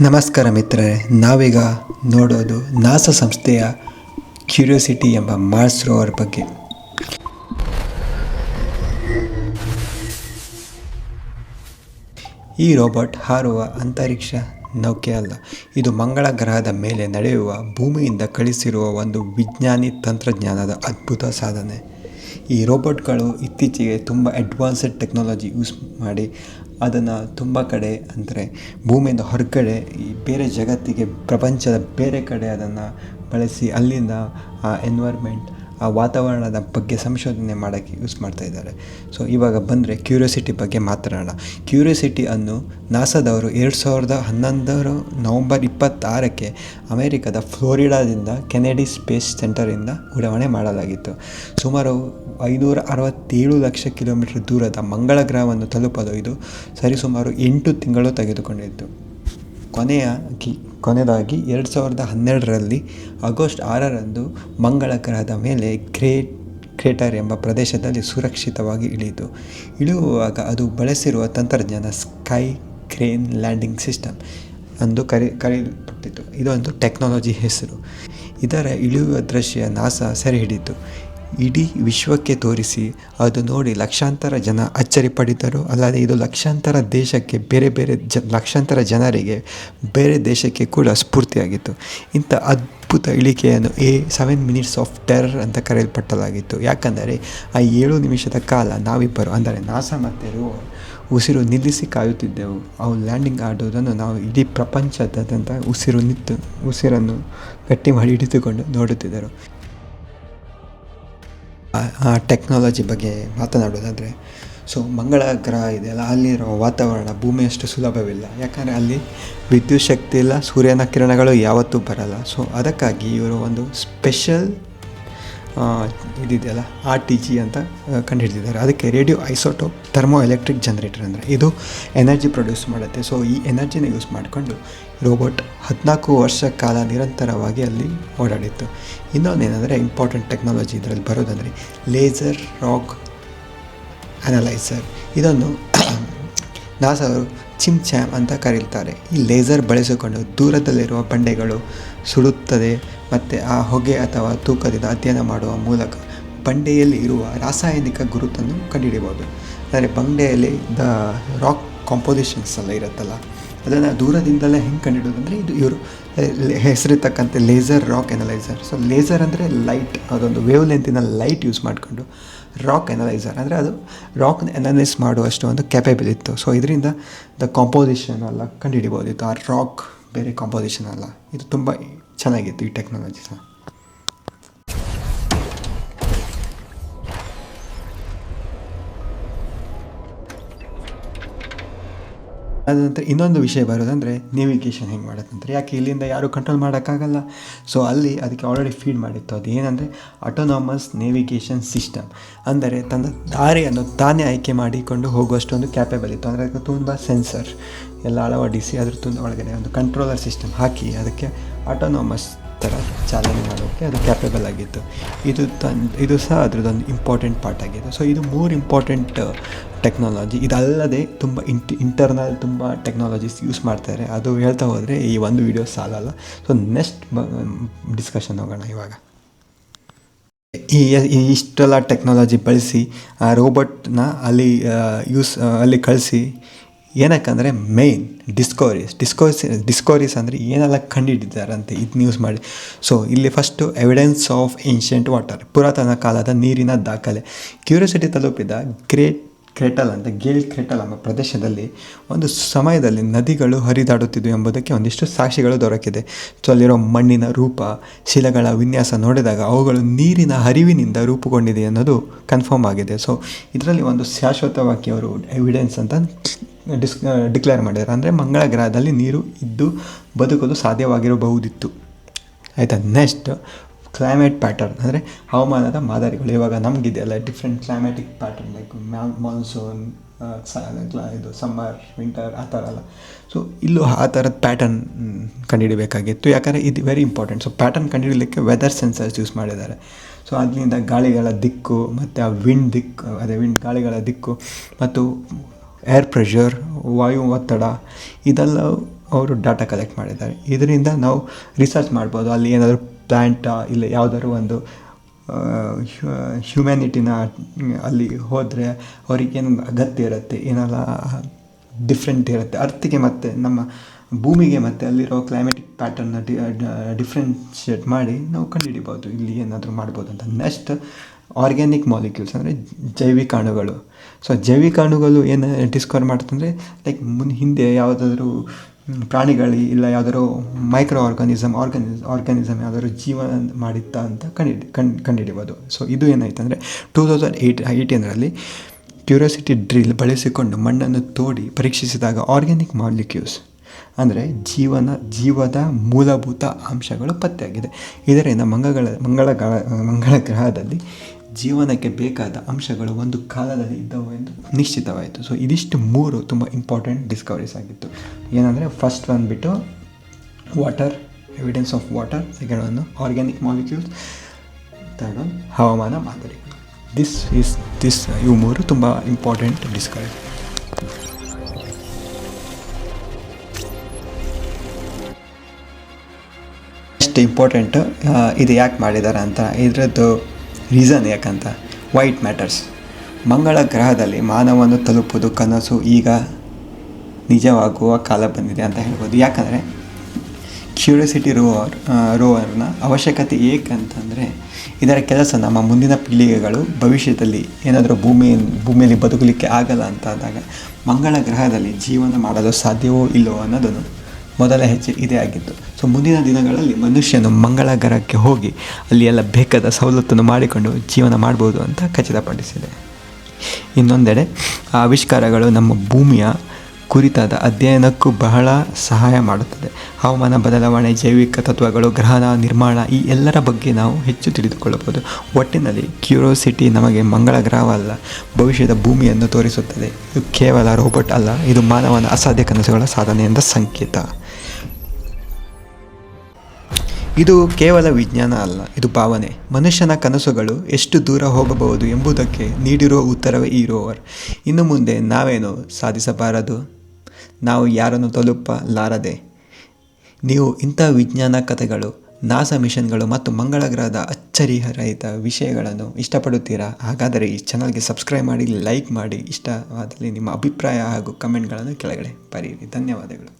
ನಮಸ್ಕಾರ ಮಿತ್ರರೇ, ನಾವೀಗ ನೋಡೋದು ನಾಸಾ ಸಂಸ್ಥೆಯ ಕ್ಯೂರಿಯಾಸಿಟಿ ಎಂಬ ಮಾರ್ಸ್ ರೋವರ್ ಬಗ್ಗೆ. ಈ ರೋಬೋಟ್ ಹಾರುವ ಅಂತರಿಕ್ಷ ನೌಕೆ ಅಲ್ಲ, ಇದು ಮಂಗಳ ಗ್ರಹದ ಮೇಲೆ ನಡೆಯುವ ಭೂಮಿಯಿಂದ ಕಳಿಸಿರುವ ಒಂದು ವಿಜ್ಞಾನಿ ತಂತ್ರಜ್ಞಾನದ ಅದ್ಭುತ ಸಾಧನೆ. ಈ ರೋಬೋಟ್ಗಳು ಇತ್ತೀಚೆಗೆ ತುಂಬ ಅಡ್ವಾನ್ಸ್ಡ್ ಟೆಕ್ನಾಲಜಿ ಯೂಸ್ ಮಾಡಿ ಅದನ್ನು ತುಂಬ ಕಡೆ, ಅಂದರೆ ಭೂಮಿಯಿಂದ ಹೊರಗಡೆ ಈ ಬೇರೆ ಜಗತ್ತಿಗೆ, ಪ್ರಪಂಚದ ಬೇರೆ ಕಡೆ ಅದನ್ನು ಬಳಸಿ ಅಲ್ಲಿಂದ ಆ ಎನ್ವೈರ್ಮೆಂಟ್, ಆ ವಾತಾವರಣದ ಬಗ್ಗೆ ಸಂಶೋಧನೆ ಮಾಡೋಕ್ಕೆ ಯೂಸ್ ಮಾಡ್ತಾ ಇದ್ದಾರೆ. ಸೊ ಇವಾಗ ಬಂದರೆ ಕ್ಯೂರಿಯಾಸಿಟಿ ಬಗ್ಗೆ ಮಾತನಾಡೋಣ. ಕ್ಯೂರಿಯಾಸಿಟಿ ಅನ್ನು ನಾಸಾದವರು 2011 ನವಂಬರ್ 26ಕ್ಕೆ ಅಮೆರಿಕದ ಫ್ಲೋರಿಡಾದಿಂದ ಕೆನೆಡಿ ಸ್ಪೇಸ್ ಸೆಂಟರಿಂದ ಉಡಾವಣೆ ಮಾಡಲಾಗಿತ್ತು. ಸುಮಾರು 567 ಲಕ್ಷ ಕಿಲೋಮೀಟರ್ ದೂರದ ಮಂಗಳ ಗ್ರಹವನ್ನು ತಲುಪಲು ಇದು ಸರಿಸುಮಾರು 8 ತಿಂಗಳು ತೆಗೆದುಕೊಂಡಿತ್ತು. ಕೊನೆಯದಾಗಿ 2012ರಲ್ಲಿ ಆಗಸ್ಟ್ 6ರಂದು ಮಂಗಳ ಗ್ರಹದ ಮೇಲೆ ಕ್ರೇಟರ್ ಎಂಬ ಪ್ರದೇಶದಲ್ಲಿ ಸುರಕ್ಷಿತವಾಗಿ ಇಳಿಯುವಾಗ ಅದು ಬಳಸಿರುವ ತಂತ್ರಜ್ಞಾನ ಸ್ಕೈ ಕ್ರೇನ್ ಲ್ಯಾಂಡಿಂಗ್ ಸಿಸ್ಟಮ್ ಎಂದು ಕರೆಯಲ್ಪಟ್ಟಿತು. ಇದೊಂದು ಟೆಕ್ನಾಲಜಿ ಹೆಸರು. ಇದರ ಇಳಿಯುವ ದೃಶ್ಯ ನಾಸಾ ಸೆರೆ ಹಿಡಿಯಿತು. ಇಡೀ ವಿಶ್ವಕ್ಕೆ ತೋರಿಸಿ ಅದು ನೋಡಿ ಲಕ್ಷಾಂತರ ಜನ ಅಚ್ಚರಿಪಡಿದರು. ಅಲ್ಲದೆ ಇದು ಲಕ್ಷಾಂತರ ಜನರಿಗೆ ಬೇರೆ ದೇಶಕ್ಕೆ ಕೂಡ ಸ್ಫೂರ್ತಿಯಾಗಿತ್ತು. ಇಂಥ ಅದ್ಭುತ ಇಳಿಕೆಯನ್ನು 7 ಮಿನಿಟ್ಸ್ ಆಫ್ ಟೆರರ್ ಅಂತ ಕರೆಯಲ್ಪಟ್ಟಲಾಗಿತ್ತು. ಯಾಕಂದರೆ ಆ 7 ನಿಮಿಷದ ಕಾಲ ನಾವಿಬ್ಬರು, ಅಂದರೆ ನಾಸಾ ಮತ್ತು ರೋವರ್, ಉಸಿರು ನಿಲ್ಲಿಸಿ ಕಾಯುತ್ತಿದ್ದೆವು. ಅವು ಲ್ಯಾಂಡಿಂಗ್ ಆಡುವುದನ್ನು ನಾವು ಇಡೀ ಪ್ರಪಂಚದಾದ್ಯಂತ ಉಸಿರನ್ನು ಗಟ್ಟಿ ಮಾಡಿ ಹಿಡಿದುಕೊಂಡು ನೋಡುತ್ತಿದ್ದರು. ಆ ಟೆಕ್ನಾಲಜಿ ಬಗ್ಗೆ ಮಾತನಾಡೋದಾದರೆ, ಸೊ ಮಂಗಳ ಗ್ರಹ ಇದೆಯಲ್ಲ, ಅಲ್ಲಿರೋ ವಾತಾವರಣ ಭೂಮಿಯಷ್ಟು ಸುಲಭವಿಲ್ಲ. ಯಾಕಂದರೆ ಅಲ್ಲಿ ವಿದ್ಯುತ್ ಶಕ್ತಿ ಇಲ್ಲ, ಸೂರ್ಯನ ಕಿರಣಗಳು ಯಾವತ್ತೂ ಬರಲ್ಲ. ಸೊ ಅದಕ್ಕಾಗಿ ಇವರು ಒಂದು ಸ್ಪೆಷಲ್ ಇದಿದೆಯಲ್ಲ RTG ಅಂತ ಕಂಡುಹಿಡಿದಿದ್ದಾರೆ. ಅದಕ್ಕೆ radio isotope thermo electric generator, ಅಂದರೆ ಇದು ಎನರ್ಜಿ ಪ್ರೊಡ್ಯೂಸ್ ಮಾಡುತ್ತೆ. ಸೊ ಈ ಎನರ್ಜಿನ ಯೂಸ್ ಮಾಡಿಕೊಂಡು ರೋಬೋಟ್ 14 ವರ್ಷ ಕಾಲ ನಿರಂತರವಾಗಿ ಅಲ್ಲಿ ಓಡಾಡಿತ್ತು. ಇನ್ನೊಂದೇನೆಂದರೆ ಇಂಪಾರ್ಟೆಂಟ್ ಟೆಕ್ನಾಲಜಿ ಇದರಲ್ಲಿ ಬರೋದಂದರೆ ಲೇಸರ್ ರಾಕ್ ಅನಲೈಸರ್. ಇದನ್ನು ನಾಸಾ ಅವರು ಚಿಮ್ಚಾಮ್ ಅಂತ ಕರೀತಾರೆ. ಈ ಲೇಸರ್ ಬಳಸಿಕೊಂಡು ದೂರದಲ್ಲಿರುವ ಬಂಡೆಗಳು ಸುಡುತ್ತದೆ ಮತ್ತು ಆ ಹೊಗೆ ಅಥವಾ ತೂಕದಿಂದ ಅಧ್ಯಯನ ಮಾಡುವ ಮೂಲಕ ಬಂಡೆಯಲ್ಲಿ ಇರುವ ರಾಸಾಯನಿಕ ಗುರುತನ್ನು ಕಂಡುಹಿಡಿಯಬಹುದು. ಅಂದರೆ ಬಂಡೆಯಲ್ಲಿ ರಾಕ್ ಕಾಂಪೋಸಿಷನ್ಸ್ ಎಲ್ಲ ಇರುತ್ತಲ್ಲ, ಅದನ್ನು ದೂರದಿಂದಲೇ ಹೆಂಗೆ ಕಂಡುಹಿಡಿಯೋದಂದರೆ ಇವರು ಹೆಸರಿರ್ತಕ್ಕಂಥ laser rock analyser. So laser ಅಂದರೆ ಲೈಟ್, ಅದೊಂದು ವೇವ್ ಲೆಂತಿನ ಲೈಟ್ ಯೂಸ್ ಮಾಡಿಕೊಂಡು ರಾಕ್ ಅನಲೈಸರ್, ಅಂದರೆ ಅದು ರಾಕ್ ಅನಲೈಸ್ ಮಾಡುವಷ್ಟು ಒಂದು ಕ್ಯಾಪೇಬಲ್ ಇತ್ತು. ಸೊ ಇದರಿಂದ ಕಾಂಪೋಸಿಷನ್ ಎಲ್ಲ ಕಂಡುಹಿಡಿಬೋದಿತ್ತು. ಆ ರಾಕ್ ಬೇರೆ ಕಾಂಪೋಸಿಷನ್ ಅಲ್ಲ. ಇದು ತುಂಬ ಚೆನ್ನಾಗಿತ್ತು ಈ ಟೆಕ್ನಾಲಜಿ ಸಹ. ಅದಂತರ ಇನ್ನೊಂದು ವಿಷಯ ಬರೋದಂದರೆ ನೇವಿಗೇಷನ್ ಹೆಂಗೆ ಮಾಡೋದಂದರೆ, ಯಾಕೆ ಇಲ್ಲಿಂದ ಯಾರೂ ಕಂಟ್ರೋಲ್ ಮಾಡೋಕ್ಕಾಗಲ್ಲ. ಸೊ ಅಲ್ಲಿ ಅದಕ್ಕೆ ಆಲ್ರೆಡಿ ಫೀಡ್ ಮಾಡಿತ್ತು. ಅದು ಏನಂದರೆ ಆಟೋನಾಮಸ್ ನೇವಿಗೇಷನ್ ಸಿಸ್ಟಮ್, ಅಂದರೆ ತನ್ನ ದಾರಿಯನ್ನು ತಾನೇ ಆಯ್ಕೆ ಮಾಡಿಕೊಂಡು ಹೋಗುವಷ್ಟೊಂದು ಕ್ಯಾಪೇಬಲ್ ಇತ್ತು. ಅಂದರೆ ಅದಕ್ಕೆ ತುಂಬ ಸೆನ್ಸರ್ ಎಲ್ಲ ಅಳವಡಿಸಿ ಅದ್ರ ಒಳಗಡೆ ಒಂದು ಕಂಟ್ರೋಲರ್ ಸಿಸ್ಟಮ್ ಹಾಕಿ ಅದಕ್ಕೆ ಆಟೋನಾಮಸ್ ಥರ ಚಾಲನೆ ಮಾಡೋಕ್ಕೆ ಅದು ಕ್ಯಾಪೇಬಲ್ ಆಗಿತ್ತು. ಇದು ಸಹ ಅದರದ್ದೊಂದು ಇಂಪಾರ್ಟೆಂಟ್ ಪಾರ್ಟ್ ಆಗಿದೆ. ಸೊ ಇದು 3 ಇಂಪಾರ್ಟೆಂಟ್ ಟೆಕ್ನಾಲಜಿ. ಇದಲ್ಲದೆ ತುಂಬ ಇಂಟರ್ನಲ್ ತುಂಬ ಟೆಕ್ನಾಲಜೀಸ್ ಯೂಸ್ ಮಾಡ್ತಾರೆ. ಅದು ಹೇಳ್ತಾ ಹೋದರೆ ಈ ಒಂದು ವಿಡಿಯೋ ಸಾಲಲ್ಲ. ಸೊ ನೆಕ್ಸ್ಟ್ ಡಿಸ್ಕಷನ್ ಹೋಗೋಣ. ಇವಾಗ ಇಷ್ಟೆಲ್ಲ ಟೆಕ್ನಾಲಜಿ ಬಳಸಿ ಆ ರೋಬೋಟ್ನ ಅಲ್ಲಿ ಕಳಿಸಿ ಏನಕ್ಕಂದರೆ ಮೇಯ್ನ್ ಡಿಸ್ಕವರೀಸ್ ಅಂದರೆ ಏನೆಲ್ಲ ಕಂಡುಹಿಡಿದಾರಂತೆ ಇದನ್ನ ಯೂಸ್ ಮಾಡಿ. ಸೊ ಇಲ್ಲಿ first evidence of ancient water, ಪುರಾತನ ಕಾಲದ ನೀರಿನ ದಾಖಲೆ. ಕ್ಯೂರಿಯಾಸಿಟಿ ತಲುಪಿದ ಕ್ರೇಟಲ್ ಎಂಬ ಪ್ರದೇಶದಲ್ಲಿ ಒಂದು ಸಮಯದಲ್ಲಿ ನದಿಗಳು ಹರಿದಾಡುತ್ತಿದ್ದವು ಎಂಬುದಕ್ಕೆ ಒಂದಿಷ್ಟು ಸಾಕ್ಷಿಗಳು ದೊರಕಿದೆ. ಸೊ ಅಲ್ಲಿರೋ ಮಣ್ಣಿನ ರೂಪ, ಶಿಲೆಗಳ ವಿನ್ಯಾಸ ನೋಡಿದಾಗ ಅವುಗಳು ನೀರಿನ ಹರಿವಿನಿಂದ ರೂಪುಗೊಂಡಿದೆ ಅನ್ನೋದು ಕನ್ಫರ್ಮ್ ಆಗಿದೆ. ಸೊ ಇದರಲ್ಲಿ ಒಂದು ಶಾಶ್ವತವಾಗಿ ಅವರು ಎವಿಡೆನ್ಸ್ ಅಂತ ಡಿಕ್ಲೇರ್ ಮಾಡಿದ್ದಾರೆ. ಅಂದರೆ ಮಂಗಳ ಗ್ರಹದಲ್ಲಿ ನೀರು ಇದ್ದು ಬದುಕಲು ಸಾಧ್ಯವಾಗಿರಬಹುದಿತ್ತು. ಆಯಿತಾ. ನೆಕ್ಸ್ಟ್ ಕ್ಲೈಮೇಟ್ ಪ್ಯಾಟರ್ನ್, ಅಂದರೆ ಹವಾಮಾನದ ಮಾದರಿಗಳು. ಇವಾಗ ನಮಗಿದೆಯಲ್ಲ different climatic pattern, like monsoon, ಇದು ಸಮ್ಮರ್, ವಿಂಟರ್, ಆ ಥರ ಅಲ್ಲ. ಸೊ ಇಲ್ಲೂ ಆ ಥರದ ಪ್ಯಾಟರ್ನ್ ಕಂಡುಹಿಡಬೇಕಾಗಿತ್ತು. ಯಾಕಂದರೆ ಇದು ವೆರಿ ಇಂಪಾರ್ಟೆಂಟ್. ಸೊ ಪ್ಯಾಟರ್ನ್ ಕಂಡುಹಿಡಲಿಕ್ಕೆ ವೆದರ್ ಸೆನ್ಸರ್ಸ್ ಯೂಸ್ ಮಾಡಿದ್ದಾರೆ. ಸೊ ಅದರಿಂದ ಗಾಳಿಗಳ ದಿಕ್ಕು ಮತ್ತು ಆ ಗಾಳಿಗಳ ದಿಕ್ಕು ಮತ್ತು ಏರ್ ಪ್ರೆಷರ್, ವಾಯು ಒತ್ತಡ, ಇದೆಲ್ಲ ಅವರು ಡಾಟಾ ಕಲೆಕ್ಟ್ ಮಾಡಿದ್ದಾರೆ. ಇದರಿಂದ ನಾವು ರಿಸರ್ಚ್ ಮಾಡ್ಬೋದು, ಅಲ್ಲಿ ಏನಾದರೂ ಪ್ಲ್ಯಾಂಟಾ ಇಲ್ಲ ಯಾವುದಾದ್ರು ಒಂದು ಹ್ಯುಮ್ಯಾನಿಟಿನ ಅಲ್ಲಿ ಹೋದರೆ ಅವ್ರಿಗೇನು ಅಗತ್ಯ ಇರುತ್ತೆ, ಏನೆಲ್ಲ ಡಿಫ್ರೆಂಟ್ ಇರುತ್ತೆ ಅರ್ತಿಗೆ ಮತ್ತು ನಮ್ಮ ಭೂಮಿಗೆ ಮತ್ತು ಅಲ್ಲಿರೋ ಕ್ಲೈಮೆಟಿಕ್ ಪ್ಯಾಟರ್ನ ಡಿಫ್ರೆನ್ಷಿಯೇಟ್ ಮಾಡಿ ನಾವು ಕಂಡುಹಿಡಿಬೋದು ಇಲ್ಲಿ ಏನಾದರೂ ಮಾಡ್ಬೋದು ಅಂತ. ನೆಕ್ಸ್ಟ್ ಆರ್ಗ್ಯಾನಿಕ್ ಮಾಲಿಕ್ಯೂಲ್ಸ್ ಅಂದರೆ ಜೈವಿಕಾಣುಗಳು. ಸೊ ಜೈವಿಕಾಣುಗಳು ಏನು ಡಿಸ್ಕವರ್ ಮಾಡುತ್ತಂದರೆ ಲೈಕ್ ಹಿಂದೆ ಯಾವುದಾದ್ರೂ ಪ್ರಾಣಿಗಳು ಇಲ್ಲ ಯಾವುದಾದ್ರು ಮೈಕ್ರೋ ಆರ್ಗಾನಿಸಮ್ ಯಾವುದಾದ್ರು ಜೀವನ ಮಾಡಿತ್ತ ಅಂತ ಕಂಡುಹಿಡಿಬೋದು. ಸೊ ಇದು ಏನಾಯ್ತು ಅಂದರೆ 2018ರಲ್ಲಿ ಕ್ಯೂರಿಯಾಸಿಟಿ ಡ್ರಿಲ್ ಬಳಸಿಕೊಂಡು ಮಣ್ಣನ್ನು ತೋಡಿ ಪರೀಕ್ಷಿಸಿದಾಗ ಆರ್ಗ್ಯಾನಿಕ್ ಮಾಲಿಕ್ಯೂಲ್ಸ್ ಅಂದರೆ ಜೀವದ ಮೂಲಭೂತ ಅಂಶಗಳು ಪತ್ತೆಯಾಗಿದೆ. ಇದರಿಂದ ಮಂಗಳ ಗ್ರಹದಲ್ಲಿ ಜೀವನಕ್ಕೆ ಬೇಕಾದ ಅಂಶಗಳು ಒಂದು ಕಾಲದಲ್ಲಿ ಇದ್ದವು ಎಂದು ನಿಶ್ಚಿತವಾಯಿತು. ಸೊ ಇದಿಷ್ಟು 3 ತುಂಬ ಇಂಪಾರ್ಟೆಂಟ್ ಡಿಸ್ಕವರೀಸ್ ಆಗಿತ್ತು. ಏನಂದರೆ ಫಸ್ಟ್ ಬಂದುಬಿಟ್ಟು water, evidence of water, second ಒಂದು ಆರ್ಗ್ಯಾನಿಕ್ ಮಾಲಿಕ್ಯೂಲ್ಸ್, ಥರ್ಡ್ ಒಂದು ಹವಾಮಾನ ಮಾದರಿಗಳು. ಇವು 3 ತುಂಬ ಇಂಪಾರ್ಟೆಂಟ್ ಡಿಸ್ಕವರಿ. ಎಷ್ಟು ಇಂಪಾರ್ಟೆಂಟ್ ಇದು ಯಾಕೆ ಮಾಡಿದ್ದಾರೆ ಅಂತ, ಇದರದ್ದು ರೀಸನ್ ಯಾಕಂತ, ವೈಟ್ ಮ್ಯಾಟರ್ಸ್. ಮಂಗಳ ಗ್ರಹದಲ್ಲಿ ಮಾನವನು ತಲುಪುವುದು ಕನಸು ಈಗ ನಿಜವಾಗುವ ಕಾಲ ಬಂದಿದೆ ಅಂತ ಹೇಳ್ಬೋದು. ಯಾಕಂದರೆ ಕ್ಯೂರಿಯಾಸಿಟಿ ರೋವರ್ನ ಅವಶ್ಯಕತೆ ಏಕಂತಂದರೆ ಇದರ ಕೆಲಸ ನಮ್ಮ ಮುಂದಿನ ಪೀಳಿಗೆಗಳು ಭವಿಷ್ಯದಲ್ಲಿ ಏನಾದರೂ ಭೂಮಿಯಲ್ಲಿ ಬದುಕಲಿಕ್ಕೆ ಆಗಲ್ಲ ಅಂತಾದಾಗ ಮಂಗಳ ಗ್ರಹದಲ್ಲಿ ಜೀವನ ಮಾಡಲು ಸಾಧ್ಯವೋ ಇಲ್ಲವೋ ಅನ್ನೋದನ್ನು ಮೊದಲ ಹೆಜ್ಜೆ ಇದೇ ಆಗಿತ್ತು. ಸೊ ಮುಂದಿನ ದಿನಗಳಲ್ಲಿ ಮನುಷ್ಯನು ಮಂಗಳ ಗ್ರಹಕ್ಕೆ ಹೋಗಿ ಅಲ್ಲಿ ಎಲ್ಲ ಬೇಕಾದ ಸವಲತ್ತನ್ನು ಮಾಡಿಕೊಂಡು ಜೀವನ ಮಾಡ್ಬೋದು ಅಂತ ಖಚಿತಪಡಿಸಿದೆ. ಇನ್ನೊಂದೆಡೆ ಆ ಆವಿಷ್ಕಾರಗಳು ನಮ್ಮ ಭೂಮಿಯ ಕುರಿತಾದ ಅಧ್ಯಯನಕ್ಕೂ ಬಹಳ ಸಹಾಯ ಮಾಡುತ್ತದೆ. ಹವಾಮಾನ ಬದಲಾವಣೆ, ಜೈವಿಕ ತತ್ವಗಳು, ಗ್ರಹಣ ನಿರ್ಮಾಣ ಈ ಎಲ್ಲರ ಬಗ್ಗೆ ನಾವು ಹೆಚ್ಚು ತಿಳಿದುಕೊಳ್ಳಬಹುದು. ಒಟ್ಟಿನಲ್ಲಿ ಕ್ಯೂರಿಯಾಸಿಟಿ ನಮಗೆ ಮಂಗಳ ಗ್ರಹವಲ್ಲ, ಭವಿಷ್ಯದ ಭೂಮಿಯನ್ನು ತೋರಿಸುತ್ತದೆ. ಇದು ಕೇವಲ ರೋಬೋಟ್ ಅಲ್ಲ, ಇದು ಮಾನವನ ಅಸಾಧ್ಯ ಕನಸುಗಳ ಸಾಧನೆಯಿಂದ ಸಂಕೇತ. ಇದು ಕೇವಲ ವಿಜ್ಞಾನ ಅಲ್ಲ, ಇದು ಭಾವನೆ. ಮನುಷ್ಯನ ಕನಸುಗಳು ಎಷ್ಟು ದೂರ ಹೋಗಬಹುದು ಎಂಬುದಕ್ಕೆ ನೀಡಿರುವ ಉತ್ತರವೇ ಈ ರೋವರ್. ಇನ್ನು ಮುಂದೆ ನಾವೇನು ಸಾಧಿಸಬಾರದು, ನಾವು ಯಾರನ್ನು ತಲುಪಲಾರದೆ. ನೀವು ಇಂಥ ವಿಜ್ಞಾನ ಕಥೆಗಳು, ನಾಸಾ ಮಿಷನ್ಗಳು ಮತ್ತು ಮಂಗಳ ಗ್ರಹದ ಅಚ್ಚರಿರಹಿತ ವಿಷಯಗಳನ್ನು ಇಷ್ಟಪಡುತ್ತೀರಾ? ಹಾಗಾದರೆ ಈ ಚಾನಲ್ಗೆ ಸಬ್ಸ್ಕ್ರೈಬ್ ಮಾಡಿ, ಲೈಕ್ ಮಾಡಿ. ಇಷ್ಟವಾದಲ್ಲಿ ನಿಮ್ಮ ಅಭಿಪ್ರಾಯ ಹಾಗೂ ಕಮೆಂಟ್ಗಳನ್ನು ಕೆಳಗಡೆ ಬರೆಯಿರಿ. ಧನ್ಯವಾದಗಳು.